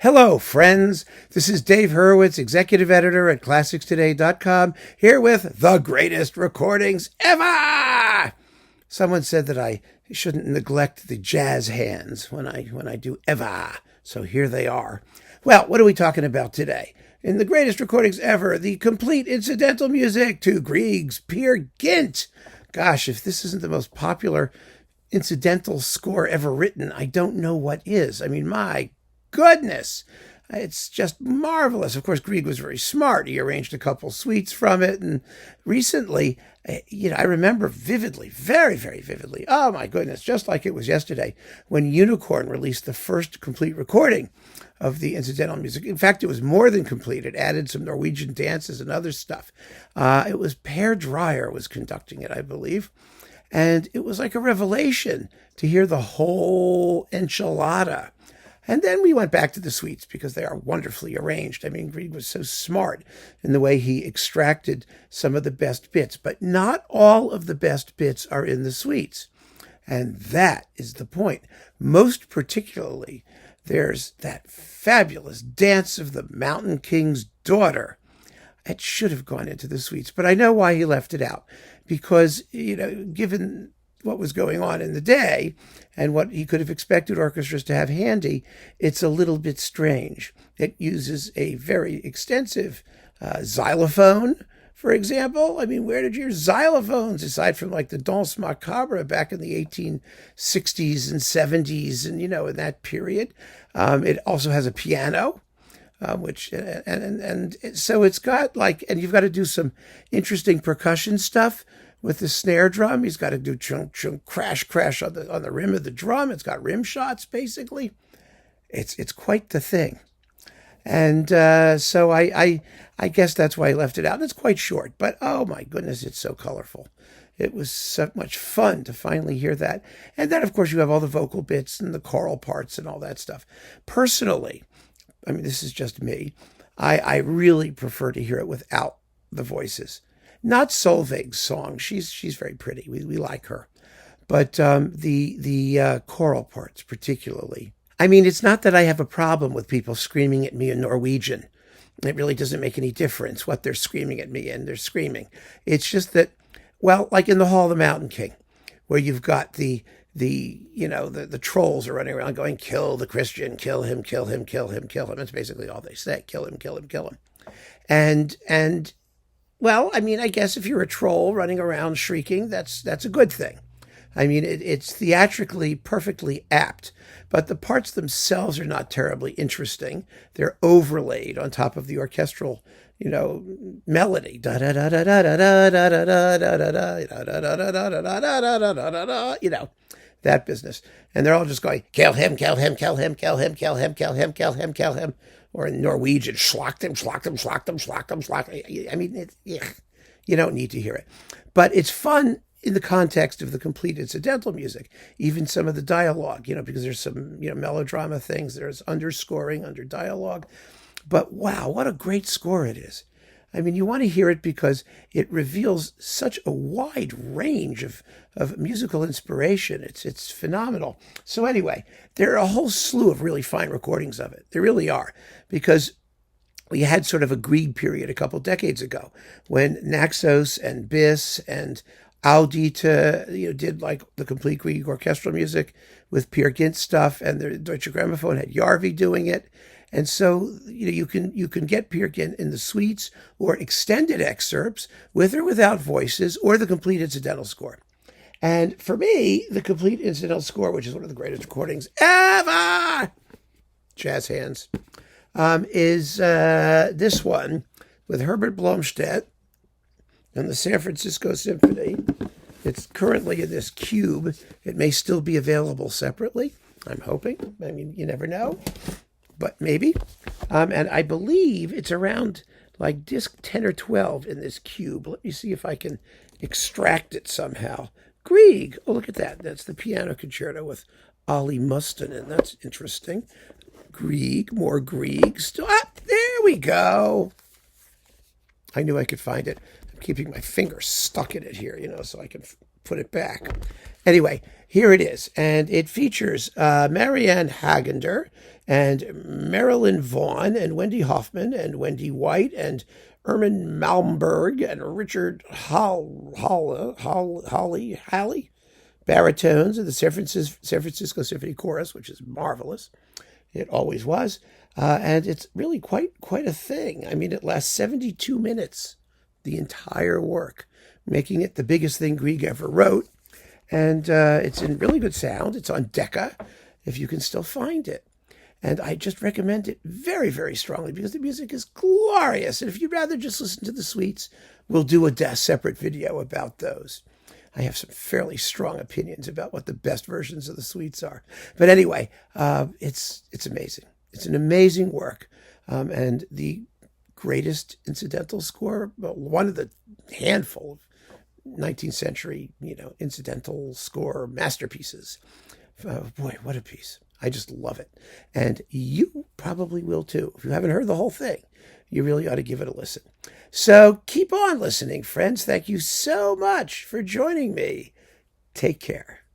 Hello, friends. This is Dave Hurwitz, executive editor at ClassicsToday.com, here with the greatest recordings ever. Someone said that I shouldn't neglect the jazz hands when I do ever, so here they are. Well, what are we talking about today? In the greatest recordings ever, the complete incidental music to Grieg's Peer Gynt. Gosh, if this isn't the most popular incidental score ever written, I don't know what is. I mean, my goodness, it's just marvelous. Of course, Grieg was very smart. He arranged a couple suites from it. And recently, I remember vividly, very, very vividly, oh my goodness, just like it was yesterday, when Unicorn released the first complete recording of the incidental music. In fact, it was more than complete. It added some Norwegian dances and other stuff. It was Per Dreyer was conducting it, I believe. And it was like a revelation to hear the whole enchilada. And then we went back to the suites because they are wonderfully arranged. I mean, Grieg was so smart in the way he extracted some of the best bits, but not all of the best bits are in the suites. And that is the point. Most particularly, there's that fabulous dance of the Mountain King's daughter. It should have gone into the suites, but I know why he left it out. Because, given what was going on in the day and what he could have expected orchestras to have handy, it's a little bit strange. It uses a very extensive xylophone, for example. I mean, where did you hear xylophones aside from like the Danse Macabre back in the 1860s and 70s and, in that period? It also has a piano. Which so it's got and you've got to do some interesting percussion stuff with the snare drum. He's got to do chunk chunk crash crash on the rim of the drum. It's got rim shots basically. It's quite the thing, and so I guess that's why I left it out. It's quite short, but oh my goodness, it's so colorful. It was so much fun to finally hear that, and then of course you have all the vocal bits and the choral parts and all that stuff. Personally, I mean, this is just me. I really prefer to hear it without the voices. Not Solveig's song. She's very pretty. We like her. But the choral parts particularly. I mean, it's not that I have a problem with people screaming at me in Norwegian. It really doesn't make any difference what they're screaming at me in. They're screaming. It's just that, well, like in the Hall of the Mountain King, where you've got the trolls are running around going, kill the Christian, kill him, kill him, kill him, kill him. That's basically all they say. Kill him, kill him, kill him. And well, I mean, I guess if you're a troll running around shrieking, that's a good thing. I mean, it's theatrically perfectly apt, but the parts themselves are not terribly interesting. They're overlaid on top of the orchestral melody. Da da da da da da da da da da da da da da, that business. And they're all just going, kill him, kill him, kill him, kill him, kill him, kill him, kill him, kill him. Or in Norwegian, schlocked him, schlocked him, schlocked him, schlocked him, schlocked him. I mean, you don't need to hear it. But it's fun in the context of the complete incidental music, even some of the dialogue, because there's some, melodrama things. There's underscoring under dialogue. But wow, what a great score it is. I mean, you want to hear it because it reveals such a wide range of musical inspiration. It's phenomenal. So anyway, there are a whole slew of really fine recordings of it. There really are, because we had sort of a Grieg period a couple decades ago when Naxos and Bis and Audita, did like the complete Grieg orchestral music with Peer Gynt stuff, and the Deutsche Grammophon had Jarvi doing it. And so, you can get Peer Gynt in the suites or extended excerpts with or without voices, or the complete incidental score. And for me, the complete incidental score, which is one of the greatest recordings ever, jazz hands, is this one with Herbert Blomstedt and the San Francisco Symphony. It's currently in this cube. It may still be available separately, I'm hoping. I mean, you never know. But maybe. And I believe it's around like disc 10 or 12 in this cube. Let me see if I can extract it somehow. Grieg. Oh, look at that. That's the piano concerto with Ali Mustonen. That's interesting. Grieg. More Grieg. There we go. I knew I could find it. I'm keeping my finger stuck in it here, so I can put it back. Anyway, here it is. And it features Marianne Hagender and Marilyn Vaughn and Wendy Hoffman and Wendy White and Ermin Malmberg and Richard Halley, baritones of the San Francisco Symphony Chorus, which is marvelous. It always was. And it's really quite a thing. I mean, it lasts 72 minutes, the entire work, making it the biggest thing Grieg ever wrote. And it's in really good sound. It's on Decca, if you can still find it. And I just recommend it very, very strongly because the music is glorious. And if you'd rather just listen to the suites, we'll do a separate video about those. I have some fairly strong opinions about what the best versions of the suites are. But anyway, it's amazing. It's an amazing work. And the greatest incidental score, well, one of the handful of 19th century, incidental score masterpieces. Boy, what a piece. I just love it. And you probably will too. If you haven't heard the whole thing, you really ought to give it a listen. So keep on listening, friends. Thank you so much for joining me. Take care.